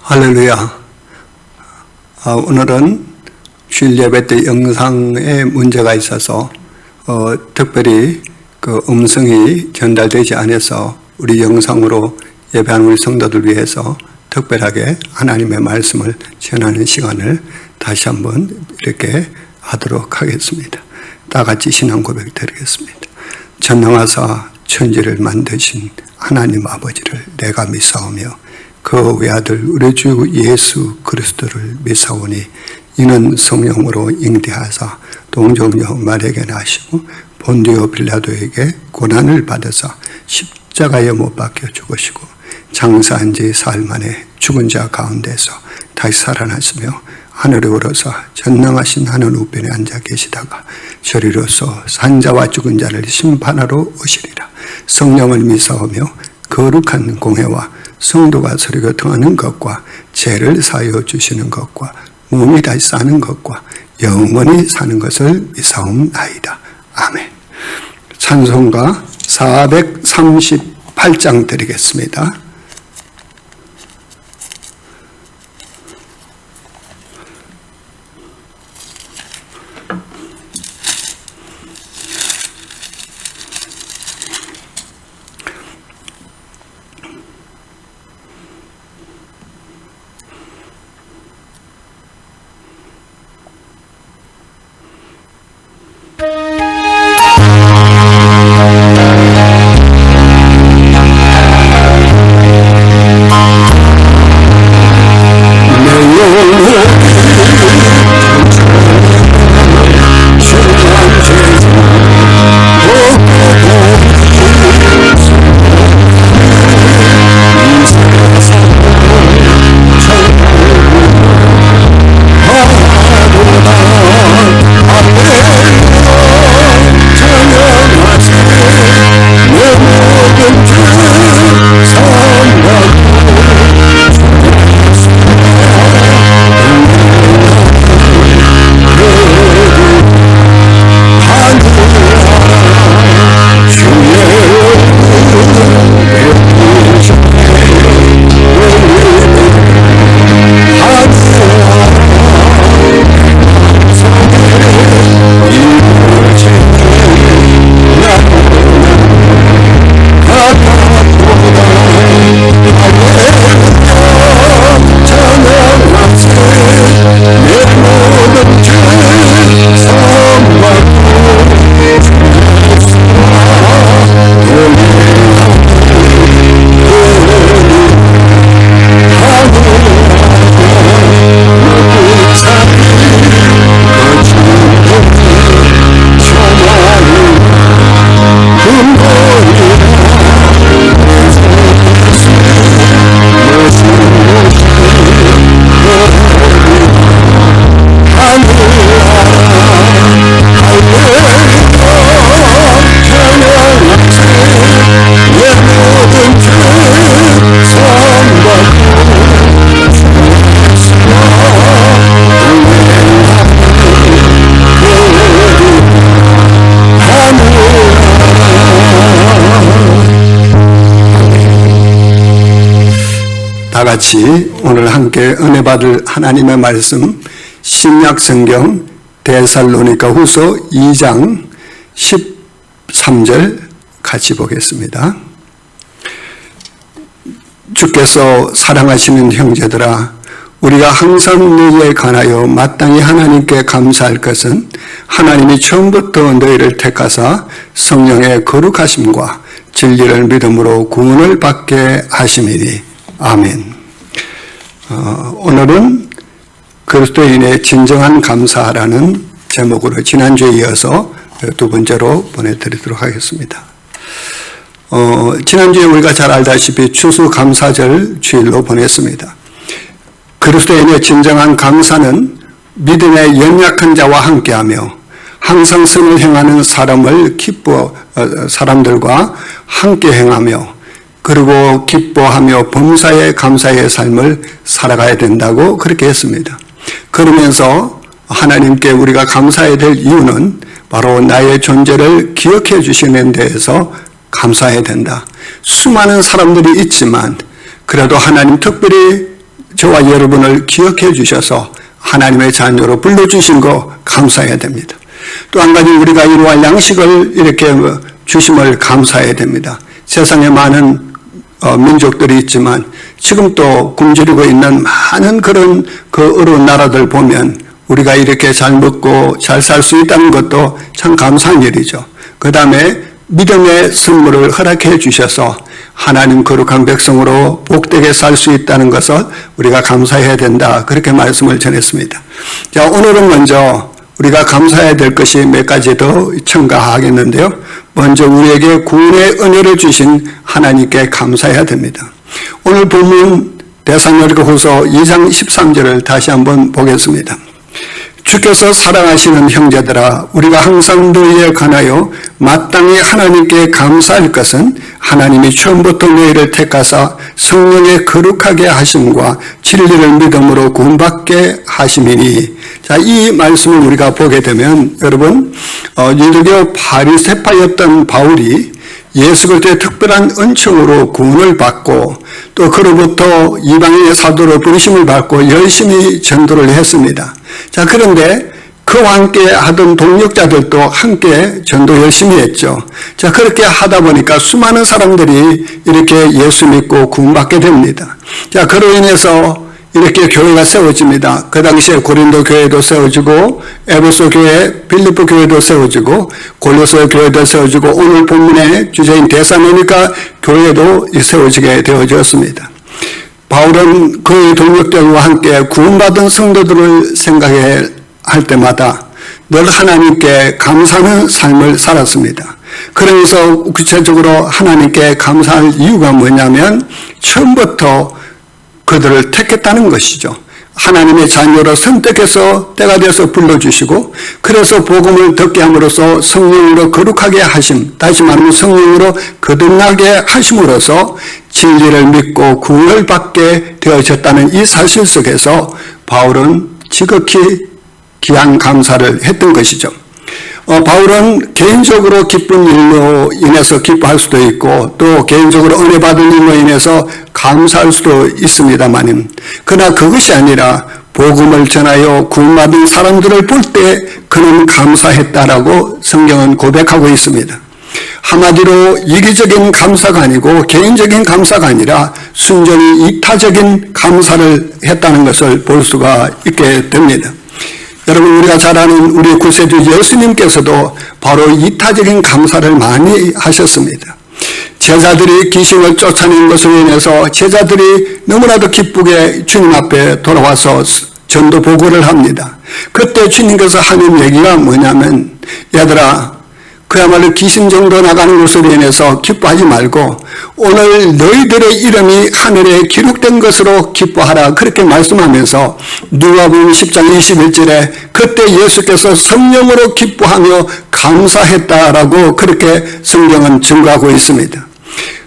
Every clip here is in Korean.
할렐루야. 오늘은 주일 예배 때 영상에 문제가 있어서 특별히 그 음성이 전달되지 않아서 우리 영상으로 예배하는 우리 성도들 위해서 특별하게 하나님의 말씀을 전하는 시간을 다시 한번 이렇게 하도록 하겠습니다. 다 같이 신앙 고백 드리겠습니다. 전능하사 천지를 만드신 하나님 아버지를 내가 믿사오며 그 외아들 우리 주 예수 그리스도를 믿사오니 이는 성령으로 잉태하사 동정녀 마리아에게 나시고 본디오 빌라도에게 고난을 받으사 십자가에 못 박혀 죽으시고 장사한 지 사흘 만에 죽은 자 가운데서 다시 살아나시며 하늘에 오르사 전능하신 하늘 우편에 앉아 계시다가 저리로서 산자와 죽은 자를 심판하러 오시리라. 성령을 믿사오며 거룩한 공회와 성도가 서로 교통하는 것과 죄를 사하여 주시는 것과 몸이 다시 사는 것과 영원히 사는 것을 믿사옵나이다. 아멘. 찬송가 438장 드리겠습니다. 같이 오늘 함께 은혜 받을 하나님의 말씀 신약성경 데살로니가 후서 2장 13절 같이 보겠습니다. 주께서 사랑하시는 형제들아, 우리가 항상 너희에 관하여 마땅히 하나님께 감사할 것은 하나님이 처음부터 너희를 택하사 성령의 거룩하심과 진리를 믿음으로 구원을 받게 하심이니. 아멘. 오늘은 그리스도인의 진정한 감사라는 제목으로 지난주에 이어서 두 번째로 보내드리도록 하겠습니다. 지난주에 우리가 잘 알다시피 추수감사절 주일로 보냈습니다. 그리스도인의 진정한 감사는 믿음의 연약한 자와 함께하며 항상 선을 행하는 사람들과 함께 행하며 그리고 기뻐하며 범사에 감사의 삶을 살아가야 된다고 그렇게 했습니다. 그러면서 하나님께 우리가 감사해야 될 이유는 바로 나의 존재를 기억해 주시는 데에서 감사해야 된다. 수많은 사람들이 있지만 그래도 하나님 특별히 저와 여러분을 기억해 주셔서 하나님의 자녀로 불러주신 거 감사해야 됩니다. 또 한 가지 우리가 이루할 양식을 이렇게 주심을 감사해야 됩니다. 세상에 많은 민족들이 있지만 지금 또 굶주리고 있는 많은 그런 그 어려운 나라들 보면 우리가 이렇게 잘 먹고 잘 살 수 있다는 것도 참 감사한 일이죠. 그 다음에 믿음의 선물을 허락해 주셔서 하나님 거룩한 백성으로 복되게 살 수 있다는 것을 우리가 감사해야 된다. 그렇게 말씀을 전했습니다. 자, 오늘은 먼저 우리가 감사해야 될 것이 몇 가지 더 첨가하겠는데요. 먼저 우리에게 구원의 은혜를 주신 하나님께 감사해야 됩니다. 오늘 본문 데살로니가후서 2장 13절을 다시 한번 보겠습니다. 주께서 사랑하시는 형제들아, 우리가 항상 너희에 관하여 마땅히 하나님께 감사할 것은 하나님이 처음부터 너희를 택하사 성령의 거룩하게 하심과 진리를 믿음으로 구원받게 하심이니. 자, 이 말씀을 우리가 보게 되면 여러분, 유대교 바리새파였던 바울이 예수 그리스도의 특별한 은총으로 구원을 받고 또 그로부터 이방인의 사도로 부르심을 받고 열심히 전도를 했습니다. 자, 그런데 그와 함께 하던 동역자들도 함께 전도 열심히 했죠. 자, 그렇게 하다 보니까 수많은 사람들이 이렇게 예수 믿고 구원받게 됩니다. 자, 그로 인해서 이렇게 교회가 세워집니다. 그 당시에 고린도 교회도 세워지고 에베소 교회, 빌립보 교회도 세워지고 골로새 교회도 세워지고 오늘 본문의 주제인 데살로니가 교회도 세워지게 되어졌습니다. 바울은 그의 동역자들과 함께 구원받은 성도들을 생각할 때마다 늘 하나님께 감사하는 삶을 살았습니다. 그러면서 구체적으로 하나님께 감사할 이유가 뭐냐면 처음부터 그들을 택했다는 것이죠. 하나님의 자녀로 선택해서 때가 돼서 불러주시고 그래서 복음을 듣게 함으로써 성령으로 거룩하게 하심, 다시 말하면 성령으로 거듭나게 하심으로써 진리를 믿고 구원을 받게 되어졌다는 이 사실 속에서 바울은 지극히 귀한 감사를 했던 것이죠. 바울은 개인적으로 기쁜 일로 인해서 기뻐할 수도 있고 또 개인적으로 은혜 받은 일로 인해서 감사할 수도 있습니다만 그러나 그것이 아니라 복음을 전하여 구원받은 사람들을 볼 때 그는 감사했다라고 성경은 고백하고 있습니다. 한마디로 이기적인 감사가 아니고 개인적인 감사가 아니라 순전히 이타적인 감사를 했다는 것을 볼 수가 있게 됩니다. 여러분, 우리가 잘 아는 우리 구세주 예수님께서도 바로 이타적인 감사를 많이 하셨습니다. 제자들이 귀신을 쫓아낸 것으로 인해서 제자들이 너무나도 기쁘게 주님 앞에 돌아와서 전도 보고를 합니다. 그때 주님께서 하는 얘기가 뭐냐면, 얘들아, 그야말로 귀신 정도 나가는 것으로 인해서 기뻐하지 말고 오늘 너희들의 이름이 하늘에 기록된 것으로 기뻐하라, 그렇게 말씀하면서 누가복음 10장 21절에 그때 예수께서 성령으로 기뻐하며 감사했다라고 그렇게 성경은 증거하고 있습니다.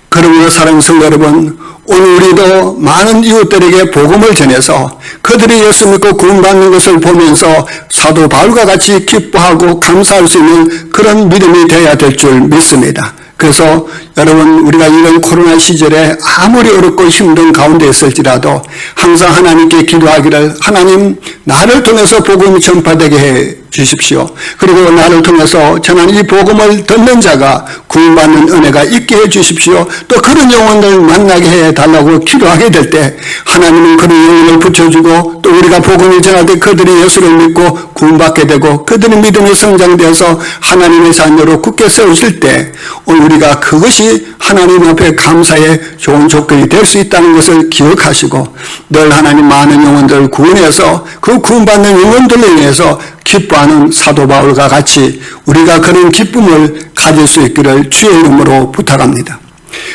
그러므로 사랑하는 성도 여러분, 오늘 우리도 많은 이웃들에게 복음을 전해서 그들이 예수 믿고 구원받는 것을 보면서 사도 바울과 같이 기뻐하고 감사할 수 있는 그런 믿음이 되어야 될 줄 믿습니다. 그래서 여러분, 우리가 이런 코로나 시절에 아무리 어렵고 힘든 가운데 있을지라도 항상 하나님께 기도하기를, 하나님, 나를 통해서 복음이 전파되게 해 주십시오. 그리고 나를 통해서 전하는 이 복음을 듣는 자가 구원받는 은혜가 있게 해 주십시오. 또 그런 영혼을 만나게 해달라고 기도하게 될 때 하나님은 그런 영혼을 붙여주고 또 우리가 복음을 전할 때 그들이 예수를 믿고 구원받게 되고 그들의 믿음이 성장되어서 하나님의 자녀로 굳게 세우실 때 오늘 우리가 그것이 하나님 앞에 감사의 좋은 조건이 될 수 있다는 것을 기억하시고 늘 하나님 많은 영혼들을 구원해서 그 구원받는 영혼들로 인해서 기뻐하는 사도 바울과 같이 우리가 그런 기쁨을 가질 수 있기를 주의 이름으로 부탁합니다.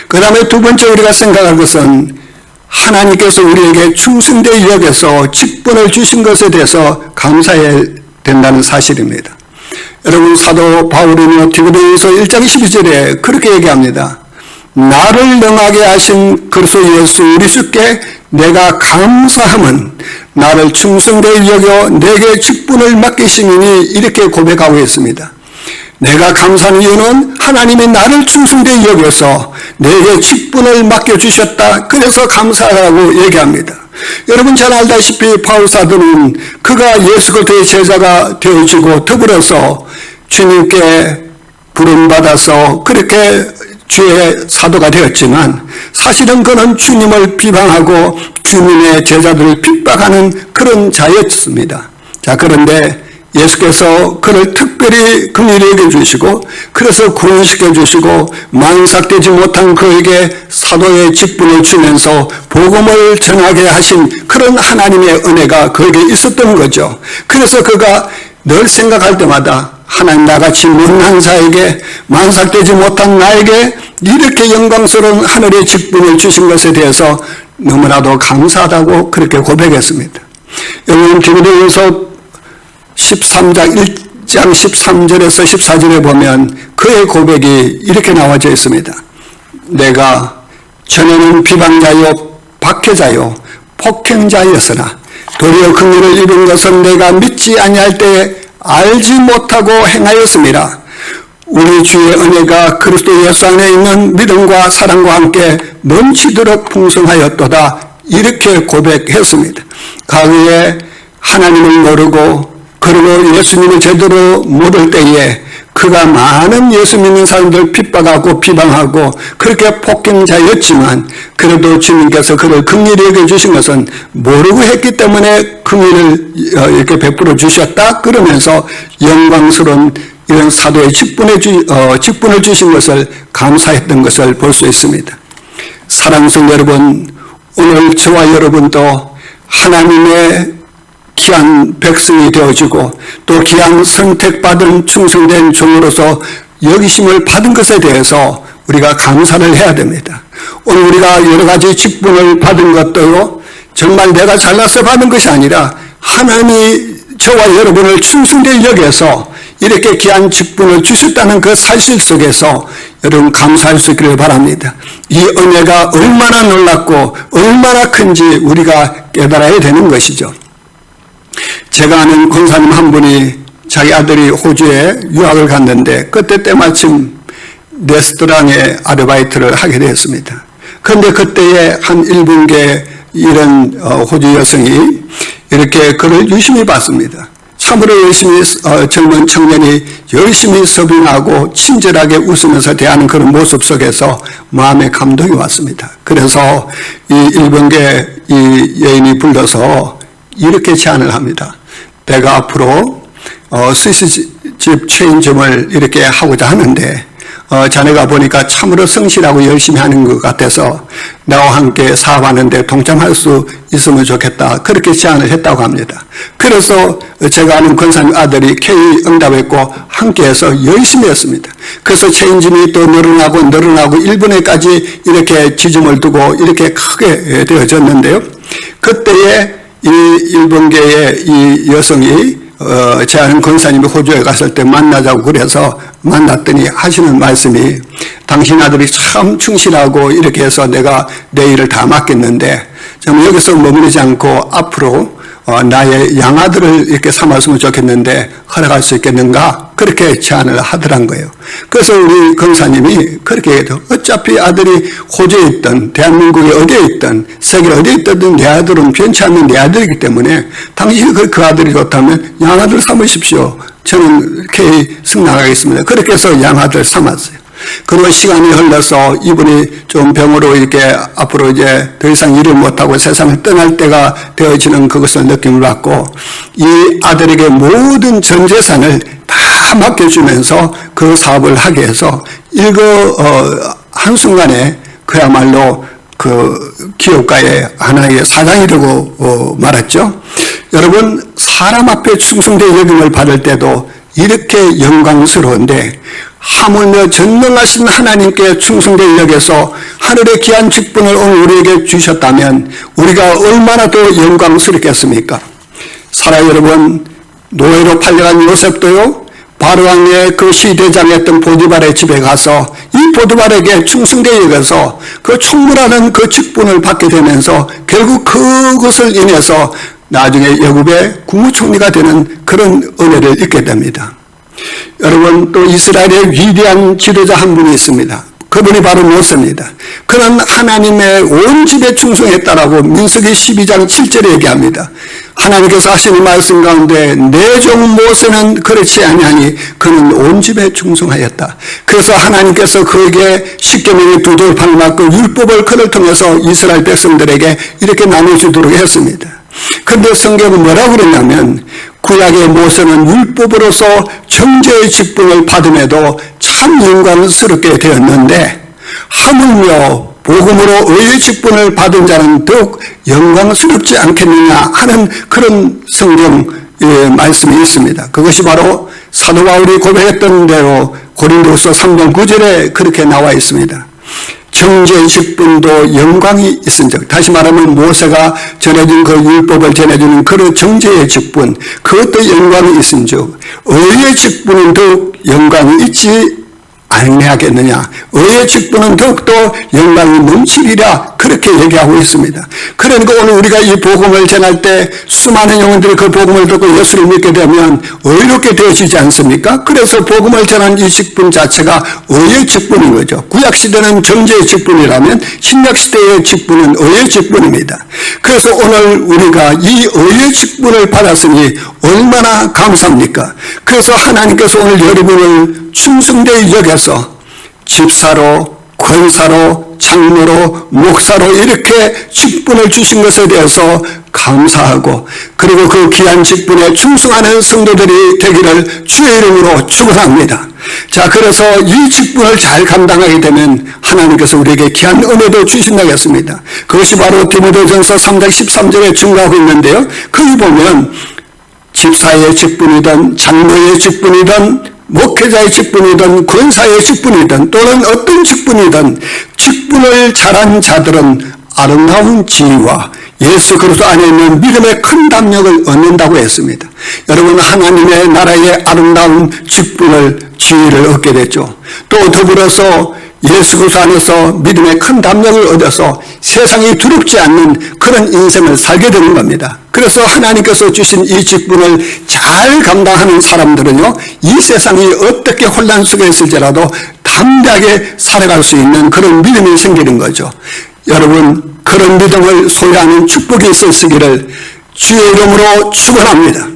그 다음에 두 번째 우리가 생각할 것은 하나님께서 우리에게 충성되게 여겨서 직분을 주신 것에 대해서 감사해야 된다는 사실입니다. 여러분, 사도 바울은 디모데후서 1장 12절에 그렇게 얘기합니다. 나를 능하게 하신 그리스도 예수 우리 주께 내가 감사함은 나를 충성되게 여겨 내게 직분을 맡기시니, 이렇게 고백하고 있습니다. 내가 감사하는 이유는 하나님이 나를 충성되게 여겨서 내게 직분을 맡겨주셨다, 그래서 감사하라고 얘기합니다. 여러분 잘 알다시피 바울 사도는 그가 예수 그리스도의 제자가 되어주고 더불어서 주님께 부름받아서 그렇게 주의 사도가 되었지만 사실은 그는 주님을 비방하고 주님의 제자들을 핍박하는 그런 자였습니다. 자, 그런데 예수께서 그를 특별히 긍휼히 여겨주시고 그래서 구원시켜 주시고 만삭되지 못한 그에게 사도의 직분을 주면서 복음을 전하게 하신 그런 하나님의 은혜가 그에게 있었던 거죠. 그래서 그가 늘 생각할 때마다 하나님 나같이 못난 자에게 만삭되지 못한 나에게 이렇게 영광스러운 하늘의 직분을 주신 것에 대해서 너무나도 감사하다고 그렇게 고백했습니다. 여러분 디모데후서 13장 1장 13절에서 14절에 보면 그의 고백이 이렇게 나와져 있습니다. 내가 전에는 비방자요 박해자요 폭행자였으나 도리어 긍휼을 입은 것은 내가 믿지 아니할 때에 알지 못하고 행하였습니다. 우리 주의 은혜가 그리스도 예수 안에 있는 믿음과 사랑과 함께 넘치도록 풍성하였도다 이렇게 고백했습니다. 과거에 하나님을 모르고 그리고 예수님을 제대로 모를 때에 그가 많은 예수 믿는 사람들 핍박하고 비방하고 그렇게 폭행자였지만 그래도 주님께서 그를 긍휼히 여겨주신 것은 모르고 했기 때문에 긍휼을 이렇게 베풀어 주셨다 그러면서 영광스러운 이런 사도의 직분을 주신 것을 감사했던 것을 볼 수 있습니다. 사랑하는 성도 여러분, 오늘 저와 여러분도 하나님의 귀한 백성이 되어주고 또 귀한 선택받은 충성된 종으로서 여기심을 받은 것에 대해서 우리가 감사를 해야 됩니다. 오늘 우리가 여러 가지 직분을 받은 것도 정말 내가 잘나서 받은 것이 아니라 하나님이 저와 여러분을 충성되게 여겨서 이렇게 귀한 직분을 주셨다는 그 사실 속에서 여러분 감사할 수 있기를 바랍니다. 이 은혜가 얼마나 놀랍고 얼마나 큰지 우리가 깨달아야 되는 것이죠. 제가 아는 권사님 한 분이 자기 아들이 호주에 유학을 갔는데 그때 때마침 레스토랑에 아르바이트를 하게 되었습니다. 그런데 그때에 한 일본계 이런 호주 여성이 이렇게 그를 유심히 봤습니다. 참으로 열심히 젊은 청년이 열심히 서빙하고 친절하게 웃으면서 대하는 그런 모습 속에서 마음에 감동이 왔습니다. 그래서 이 일본계 이 여인이 불러서 이렇게 제안을 합니다. 내가 앞으로 스시집 체인점을 이렇게 하고자 하는데 자네가 보니까 참으로 성실하고 열심히 하는 것 같아서 나와 함께 사업하는데 동참할 수 있으면 좋겠다. 그렇게 제안을 했다고 합니다. 그래서 제가 아는 권사님 아들이 K 응답했고 함께해서 열심히 했습니다. 그래서 체인점이 또 늘어나고 일본에까지 이렇게 지점을 두고 이렇게 크게 되어졌는데요. 그때에 이 일본계의 이 여성이 제 아는 권사님이 호주에 갔을 때 만나자고 그래서 만났더니 하시는 말씀이 당신 아들이 참 충실하고 이렇게 해서 내가 내 일을 다 맡겼는데 좀 여기서 머무르지 않고 앞으로 나의 양아들을 이렇게 삼았으면 좋겠는데 허락할 수 있겠는가? 그렇게 제안을 하더란 거예요. 그래서 우리 권사님이 그렇게 해도 어차피 아들이 호주에 있든 대한민국에 어디에 있든 세계 어디에 있든 내 아들은 변치 않는 내 아들이기 때문에 당신이 그 아들이 좋다면 양아들 삼으십시오. 저는 K 승낙하겠습니다. 그렇게 해서 양아들 삼았어요. 그리고 시간이 흘러서 이분이 좀 병으로 이렇게 앞으로 이제 더 이상 일을 못하고 세상을 떠날 때가 되어지는 그것을 느낌을 받고 이 아들에게 모든 전 재산을 다 맡겨주면서 그 사업을 하게 해서 한순간에 그야말로 그 기업가의 하나의 사장이 되고 말았죠. 여러분, 사람 앞에 충성된 여김을 받을 때도 이렇게 영광스러운데 하물며 전능하신 하나님께 충성된 여겨서 하늘의 귀한 직분을 오늘 우리에게 주셨다면 우리가 얼마나 더 영광스럽겠습니까? 사랑 여러분, 노예로 팔려간 요셉도요, 바로왕의 그 시대장이었던 보디발의 집에 가서 이 보디발에게 충성되게 여겨서 그 충분한 그 직분을 받게 되면서 결국 그것을 인해서 나중에 애굽의 국무총리가 되는 그런 은혜를 잊게 됩니다. 여러분, 또 이스라엘의 위대한 지도자 한 분이 있습니다. 그분이 바로 모세입니다. 그는 하나님의 온 집에 충성했다라고 민수기 12장 7절에 얘기합니다. 하나님께서 하시는 말씀 가운데 내 종 모세는 그렇지 아니하니 그는 온 집에 충성하였다. 그래서 하나님께서 그에게 십계명의 두 돌판을 맞고 율법을 그를 통해서 이스라엘 백성들에게 이렇게 나눠주도록 했습니다. 그런데 성경은 뭐라고 그러냐면 구약의 모세는 율법으로서 정죄의 직분을 받음에도 참 영광스럽게 되었는데 하물며 복음으로 의의 직분을 받은 자는 더욱 영광스럽지 않겠느냐 하는 그런 성경 말씀이 있습니다. 그것이 바로 사도 바울이 고백했던 대로 고린도서 3장 9절에 그렇게 나와 있습니다. 정죄의 직분도 영광이 있은즉, 다시 말하면 모세가 전해준 그 율법을 전해주는 그런 정죄의 직분, 그것도 영광이 있은즉 의의 직분은 더욱 영광이 있지 아니하겠느냐. 의의 직분은 더욱더 영광이 넘치리라 그렇게 얘기하고 있습니다. 그러니까 오늘 우리가 이 복음을 전할 때 수많은 영혼들이 그 복음을 듣고 예수를 믿게 되면 의롭게 되어지지 않습니까? 그래서 복음을 전하는 이 직분 자체가 의의 직분인 거죠. 구약시대는 정죄의 직분이라면 신약시대의 직분은 의의 직분입니다. 그래서 오늘 우리가 이 의의 직분을 받았으니 얼마나 감사합니까? 그래서 하나님께서 오늘 여러분을 충성되이 여겨서 집사로, 권사로, 장로로, 목사로 이렇게 직분을 주신 것에 대해서 감사하고, 그리고 그 귀한 직분에 충성하는 성도들이 되기를 주의 이름으로 축원합니다. 자, 그래서 이 직분을 잘 감당하게 되면 하나님께서 우리에게 귀한 은혜도 주신다고 했습니다. 그것이 바로 디모데전서 3장 13절에 증거하고 있는데요. 거기 보면 집사의 직분이든 장로의 직분이든 목회자의 직분이든 권사의 직분이든 또는 어떤 직분이든 직분을 잘한 자들은 아름다운 지위와 예수 그리스도 안에 있는 믿음의 큰 담력을 얻는다고 했습니다. 여러분, 하나님의 나라의 아름다운 직분을 지위를 얻게 됐죠. 또 더불어서 예수 그리스도 안에서 믿음의 큰 담력을 얻어서 세상이 두렵지 않는 그런 인생을 살게 되는 겁니다. 그래서 하나님께서 주신 이 직분을 잘 감당하는 사람들은요, 이 세상이 어떻게 혼란 속에 있을지라도 담대하게 살아갈 수 있는 그런 믿음이 생기는 거죠. 여러분, 그런 믿음을 소유하는 축복이 있으시기를 주의 이름으로 축원합니다.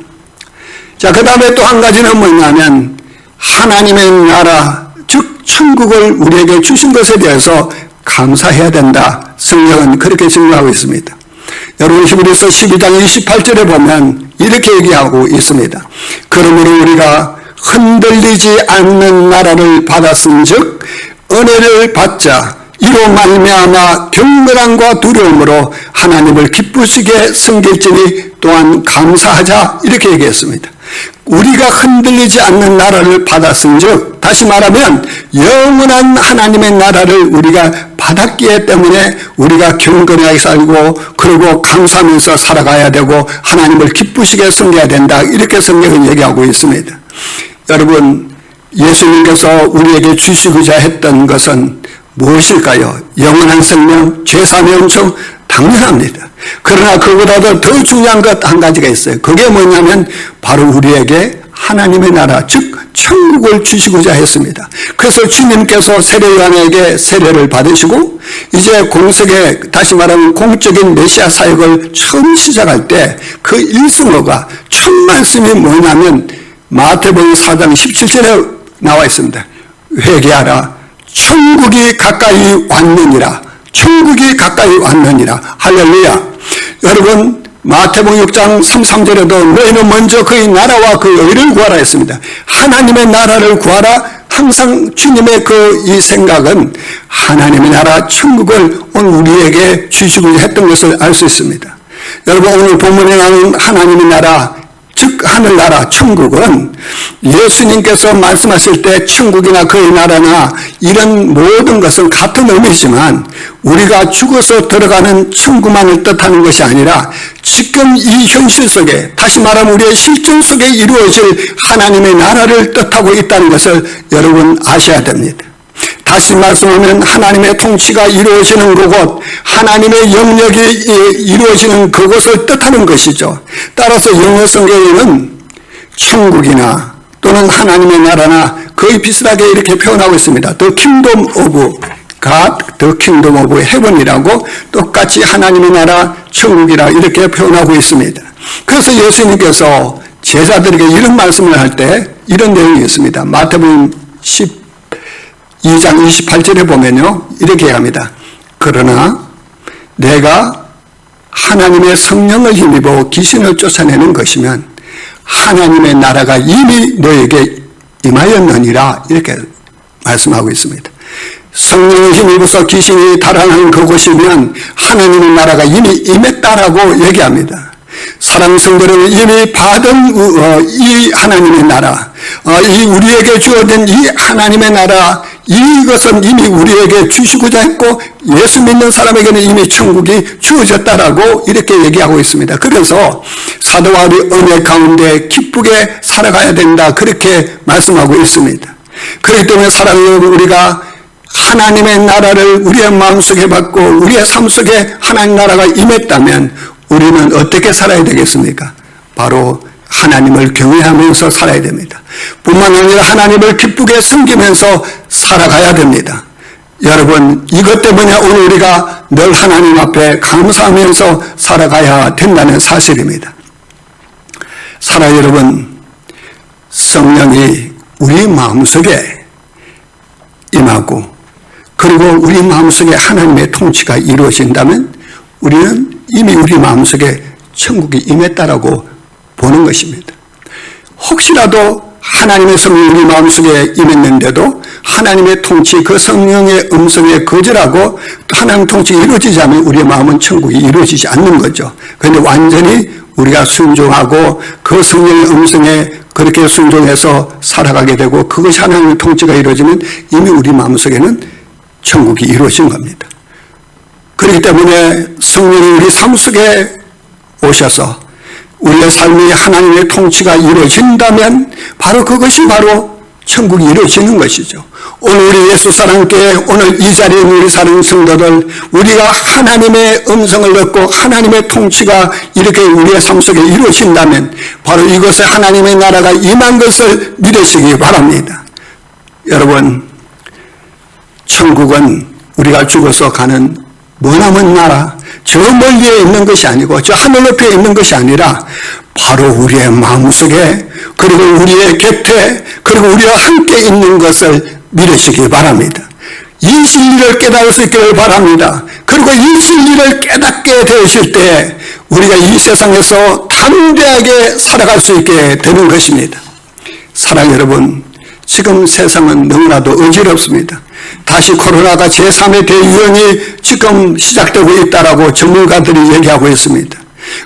자, 그 다음에 또 한 가지는 뭐냐면 하나님의 나라, 즉 천국을 우리에게 주신 것에 대해서 감사해야 된다. 성경은 그렇게 증거하고 있습니다. 여러분, 히브리서 12장 28절에 보면 이렇게 얘기하고 있습니다. 그러므로 우리가 흔들리지 않는 나라를 받았은즉 은혜를 받자 이로 말미암아 경건함과 두려움으로 하나님을 기쁘시게 섬길지니 또한 감사하자 이렇게 얘기했습니다. 우리가 흔들리지 않는 나라를 받았은즉, 다시 말하면 영원한 하나님의 나라를 우리가 받았기 때문에 우리가 경건하게 살고 그리고 감사하면서 살아가야 되고 하나님을 기쁘시게 섬겨야 된다, 이렇게 성경은 얘기하고 있습니다. 여러분, 예수님께서 우리에게 주시고자 했던 것은 무엇일까요? 영원한 생명, 죄사함의 은총, 당연합니다. 그러나 그보다도 더 중요한 것 한 가지가 있어요. 그게 뭐냐면 바로 우리에게 하나님의 나라, 즉 천국을 주시고자 했습니다. 그래서 주님께서 세례요한에게 세례를 받으시고 이제 공석에, 다시 말하면 공적인 메시아 사역을 처음 시작할 때 그 일승어가 첫 말씀이 뭐냐면 마태복음 4장 17절에 나와 있습니다. 회개하라, 천국이 가까이 왔느니라. 천국이 가까이 왔느니라. 할렐루야. 여러분, 마태복음 6장 33절에도 너희는 먼저 그의 나라와 그 의를 구하라 했습니다. 하나님의 나라를 구하라. 항상 주님의 이 생각은 하나님의 나라, 천국을 오늘 우리에게 주시고 했던 것을 알 수 있습니다. 여러분, 오늘 본문에 나오는 하나님의 나라, 즉 하늘나라, 천국은 예수님께서 말씀하실 때 천국이나 그의 나라나 이런 모든 것은 같은 의미지만 우리가 죽어서 들어가는 천국만을 뜻하는 것이 아니라 지금 이 현실 속에, 다시 말하면 우리의 실존 속에 이루어질 하나님의 나라를 뜻하고 있다는 것을 여러분 아셔야 됩니다. 다시 말씀하면 하나님의 통치가 이루어지는 그곳, 하나님의 영역이 이루어지는 그것을 뜻하는 것이죠. 따라서 영어 성경에는 천국이나 또는 하나님의 나라나 거의 비슷하게 이렇게 표현하고 있습니다. The kingdom of God, the kingdom of heaven이라고 똑같이 하나님의 나라 천국이라 이렇게 표현하고 있습니다. 그래서 예수님께서 제자들에게 이런 말씀을 할 때 이런 내용이 있습니다. 마태복음 12장 28절에 보면요, 이렇게 합니다. 그러나 내가 하나님의 성령을 힘입어 귀신을 쫓아내는 것이면 하나님의 나라가 이미 너에게 임하였느니라 이렇게 말씀하고 있습니다. 성령을 힘입어서 귀신이 달아나는 그곳이면 하나님의 나라가 이미 임했다라고 얘기합니다. 사랑하는 성도들은 이미 받은 이 하나님의 나라, 이 우리에게 주어진 이 하나님의 나라, 이것은 이미 우리에게 주시고자 했고 예수 믿는 사람에게는 이미 천국이 주어졌다라고 이렇게 얘기하고 있습니다. 그래서 사도 바울이 은혜 가운데 기쁘게 살아가야 된다 그렇게 말씀하고 있습니다. 그렇기 때문에 사랑하는 여러분, 우리가 하나님의 나라를 우리의 마음속에 받고 우리의 삶 속에 하나님 나라가 임했다면 우리는 어떻게 살아야 되겠습니까? 바로 하나님을 경외하면서 살아야 됩니다. 뿐만 아니라 하나님을 기쁘게 섬기면서 살아가야 됩니다. 여러분, 이것 때문에 오늘 우리가 늘 하나님 앞에 감사하면서 살아가야 된다는 사실입니다. 사랑 여러분, 성령이 우리 마음속에 임하고 그리고 우리 마음속에 하나님의 통치가 이루어진다면 우리는 이미 우리 마음속에 천국이 임했다라고 보는 것입니다. 혹시라도 하나님의 성령이 우리 마음속에 임했는데도 하나님의 통치, 그 성령의 음성에 거절하고 하나님 통치가 이루어지지 않으면 우리의 마음은 천국이 이루어지지 않는 거죠. 그런데 완전히 우리가 순종하고 그 성령의 음성에 그렇게 순종해서 살아가게 되고 그것이 하나님의 통치가 이루어지면 이미 우리 마음속에는 천국이 이루어진 겁니다. 그렇기 때문에 성령이 우리 삶 속에 오셔서 우리의 삶이 하나님의 통치가 이루어진다면 바로 그것이 바로 천국이 이루어지는 것이죠. 오늘 우리 예수 사랑교회, 오늘 이 자리에 있는 우리 사랑하는 성도들, 우리가 하나님의 음성을 듣고 하나님의 통치가 이렇게 우리의 삶 속에 이루어진다면 바로 이것에 하나님의 나라가 임한 것을 믿으시기 바랍니다. 여러분, 천국은 우리가 죽어서 가는 머나먼 나라, 저 멀리에 있는 것이 아니고 저 하늘 높이에 있는 것이 아니라 바로 우리의 마음속에 그리고 우리의 곁에 그리고 우리와 함께 있는 것을 믿으시기 바랍니다. 이 진리를 깨달을 수 있기를 바랍니다. 그리고 이 진리를 깨닫게 되실 때 우리가 이 세상에서 담대하게 살아갈 수 있게 되는 것입니다. 사랑 여러분, 지금 세상은 너무나도 어지럽습니다. 다시 코로나가 제3의 대유행이 지금 시작되고 있다라고 전문가들이 얘기하고 있습니다.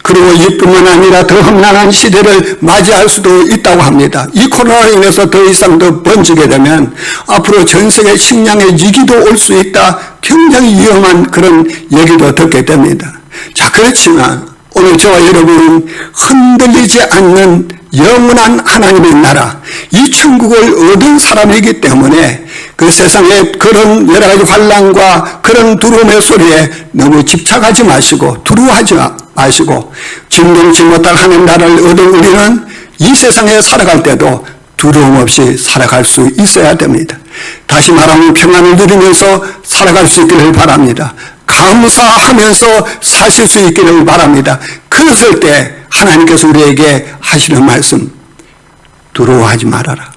그리고 이뿐만 아니라 더 험난한 시대를 맞이할 수도 있다고 합니다. 이 코로나로 인해서 더 이상 더 번지게 되면 앞으로 전 세계 식량의 위기도 올 수 있다. 굉장히 위험한 그런 얘기도 듣게 됩니다. 자, 그렇지만 오늘 저와 여러분은 흔들리지 않는 영원한 하나님의 나라, 이 천국을 얻은 사람이기 때문에 그 세상의 그런 여러 가지 환난과 그런 두려움의 소리에 너무 집착하지 마시고 두려워하지 마시고 진동치 못할 하나님 나라를 얻은 우리는 이 세상에 살아갈 때도 두려움 없이 살아갈 수 있어야 됩니다. 다시 말하면 평안을 누리면서 살아갈 수 있기를 바랍니다. 감사하면서 사실 수 있기를 바랍니다. 그랬을 때 하나님께서 우리에게 하시는 말씀, 두려워하지 말아라.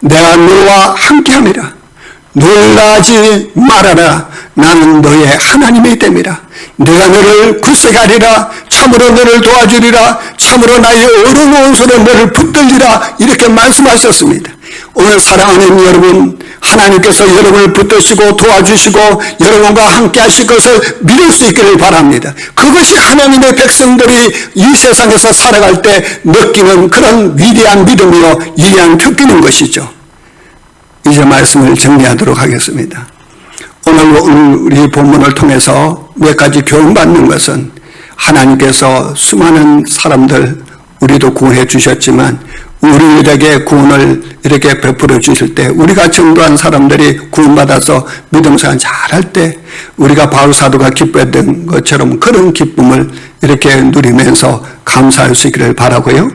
내가 너와 함께함이라. 놀라지 말아라. 나는 너의 하나님이 됨이라. 내가 너를 굳세게 하리라. 참으로 너를 도와주리라. 참으로 나의 어려운 손에 너를 붙들리라. 이렇게 말씀하셨습니다. 오늘 사랑하는 여러분, 하나님께서 여러분을 붙드시고 도와주시고 여러분과 함께 하실 것을 믿을 수 있기를 바랍니다. 그것이 하나님의 백성들이 이 세상에서 살아갈 때 느끼는 그런 위대한 믿음이요 위대한 특기는 것이죠. 이제 말씀을 정리하도록 하겠습니다. 오늘 우리 본문을 통해서 몇 가지 교훈받는 것은 하나님께서 수많은 사람들 우리도 구원해 주셨지만 우리에게 구원을 이렇게 베풀어 주실 때 우리가 전도한 사람들이 구원받아서 믿음생활 잘할 때 우리가 바울 사도가 기뻐했던 것처럼 그런 기쁨을 이렇게 누리면서 감사할 수 있기를 바라고요.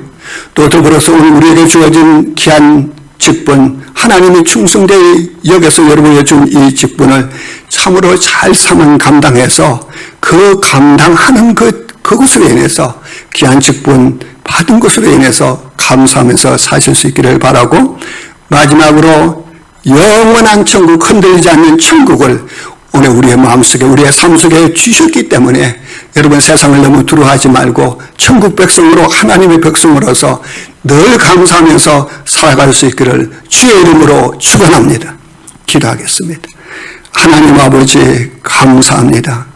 또 더불어서 오늘 우리에게 주어진 귀한 직분, 하나님이 충성되이 여겨서 여러분에게 준 이 직분을 참으로 잘 삼은 감당해서 그 감당하는 그것으로 인해서 귀한 직분 받은 것으로 인해서 감사하면서 사실 수 있기를 바라고, 마지막으로 영원한 천국, 흔들리지 않는 천국을 오늘 우리의 마음속에, 우리의 삶 속에 주셨기 때문에 여러분 세상을 너무 두려워하지 말고 천국 백성으로, 하나님의 백성으로서 늘 감사하면서 살아갈 수 있기를 주의 이름으로 축원합니다. 기도하겠습니다. 하나님 아버지 감사합니다.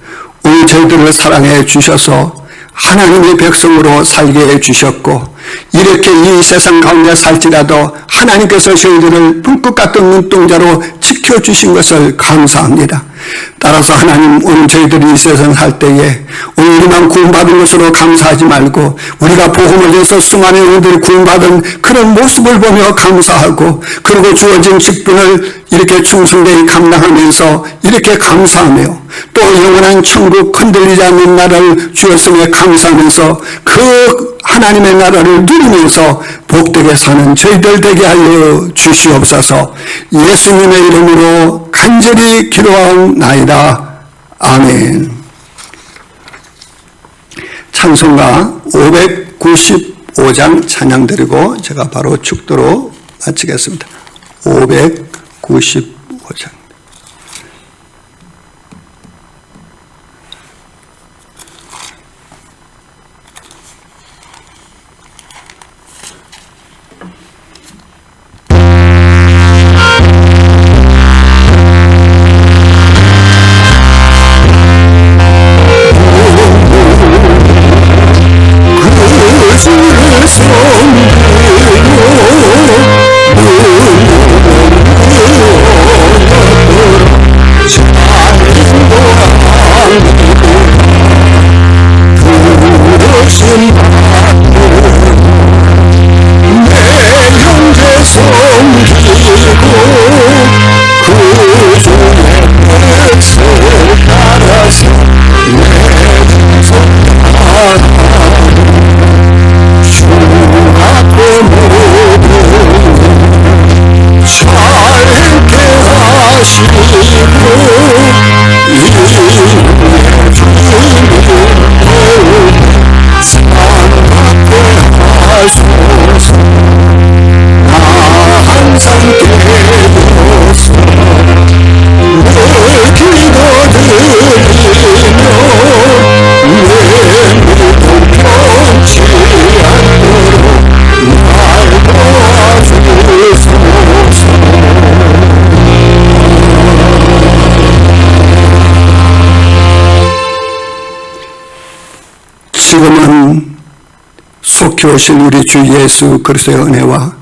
오늘 저희들을 사랑해 주셔서 하나님의 백성으로 살게 해주셨고, 이렇게 이 세상 가운데 살지라도 하나님께서 저희들을 불꽃 같은 눈동자로 지켜주신 것을 감사합니다. 따라서 하나님, 오늘 저희들이 이 세상 살 때에 오늘 우리만 구원받은 것으로 감사하지 말고 우리가 복음을 위해서 수많은 영혼들이 구원받은 그런 모습을 보며 감사하고, 그리고 주어진 직분을 이렇게 충성되이 감당하면서 이렇게 감사하며, 또 영원한 천국, 흔들리지 않는 나라를 주었음에 감사하면서 그 하나님의 나라를 누리면서 복되게 사는 저희들 되게 하여 주시옵소서. 예수님의 이름으로 간절히 기도하옵나이다. 아멘. 찬송가 595장 찬양 드리고 제가 바로 축도로 마치겠습니다. 595장. 지금은 속히 오실 우리 주 예수 그리스도의 은혜와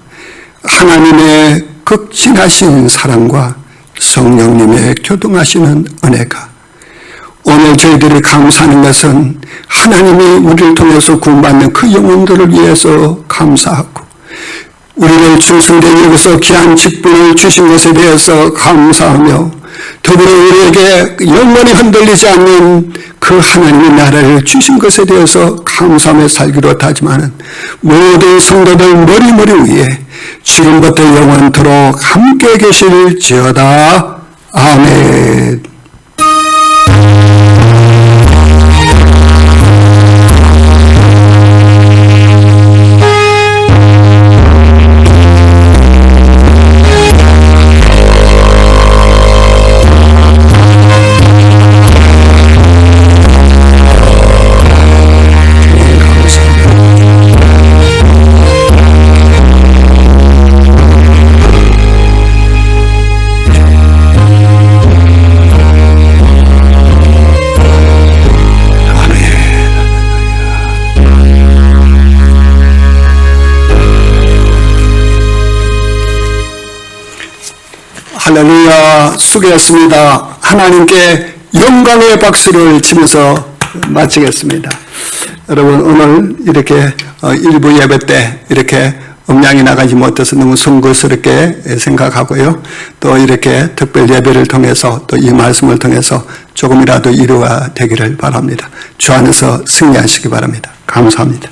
하나님의 극진하신 사랑과 성령님의 교통하시는 은혜가, 오늘 저희들이 감사하는 것은 하나님이 우리를 통해서 구원받는 그 영혼들을 위해서 감사하고, 우리를 충성되게 여기서 귀한 직분을 주신 것에 대해서 감사하며, 더불어 우리에게 영원히 흔들리지 않는 그 하나님의 나라를 주신 것에 대해서 감사하며 살기로 하지만, 모든 성도들 머리 위에 지금부터 영원토록 함께 계실지어다. 아멘. 할렐루야, 수고했습니다. 하나님께 영광의 박수를 치면서 마치겠습니다. 여러분, 오늘 이렇게 일부 예배 때 이렇게 음량이 나가지 못해서 너무 송구스럽게 생각하고요. 또 이렇게 특별 예배를 통해서 또 이 말씀을 통해서 조금이라도 이루어가 되기를 바랍니다. 주 안에서 승리하시기 바랍니다. 감사합니다.